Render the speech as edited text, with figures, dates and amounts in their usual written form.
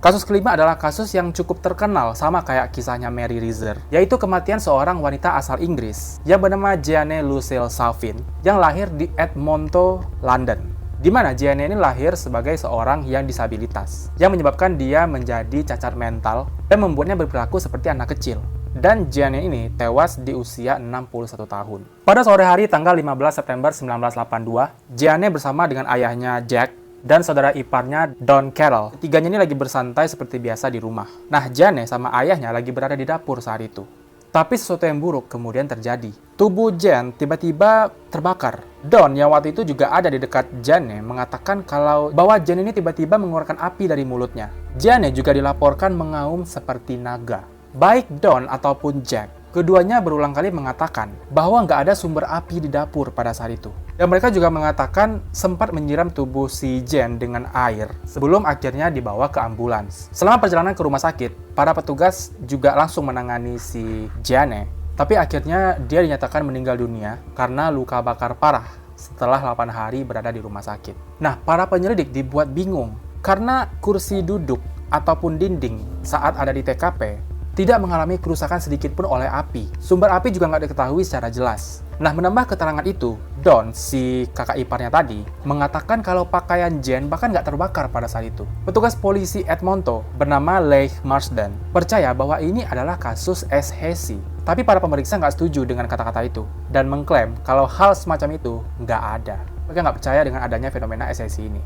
Kasus kelima adalah kasus yang cukup terkenal sama kayak kisahnya Mary Reeser, yaitu kematian seorang wanita asal Inggris yang bernama Jeanne Lucille Savin yang lahir di Edmonton, London. Di mana Jeanne ini lahir sebagai seorang yang disabilitas, yang menyebabkan dia menjadi cacat mental dan membuatnya berperilaku seperti anak kecil. Dan Jeanne ini tewas di usia 61 tahun. Pada sore hari tanggal 15 September 1982, Jeanne bersama dengan ayahnya Jack dan saudara iparnya Don Carroll. Ketiganya ini lagi bersantai seperti biasa di rumah. Nah, Jeanne sama ayahnya lagi berada di dapur saat itu. Tapi sesuatu yang buruk kemudian terjadi. Tubuh Jeanne tiba-tiba terbakar. Don yang waktu itu juga ada di dekat Jeanne mengatakan bahwa Jeanne ini tiba-tiba mengeluarkan api dari mulutnya. Jeanne juga dilaporkan mengaum seperti naga. Baik Don ataupun Jack, keduanya berulang kali mengatakan bahwa nggak ada sumber api di dapur pada saat itu. Dan mereka juga mengatakan sempat menyiram tubuh si Jeanne dengan air sebelum akhirnya dibawa ke ambulans. Selama perjalanan ke rumah sakit, para petugas juga langsung menangani si Jeanne. Tapi akhirnya dia dinyatakan meninggal dunia karena luka bakar parah setelah 8 hari berada di rumah sakit. Nah, para penyelidik dibuat bingung karena kursi duduk ataupun dinding saat ada di TKP tidak mengalami kerusakan sedikit pun oleh api. Sumber api juga nggak diketahui secara jelas. Nah, menambah keterangan itu, Don, si kakak iparnya tadi, mengatakan kalau pakaian Jeanne bahkan nggak terbakar pada saat itu. Petugas polisi Edmonton bernama Leigh Marsden percaya bahwa ini adalah kasus SHC. Tapi para pemeriksa nggak setuju dengan kata-kata itu dan mengklaim kalau hal semacam itu nggak ada. Mereka nggak percaya dengan adanya fenomena SHC ini.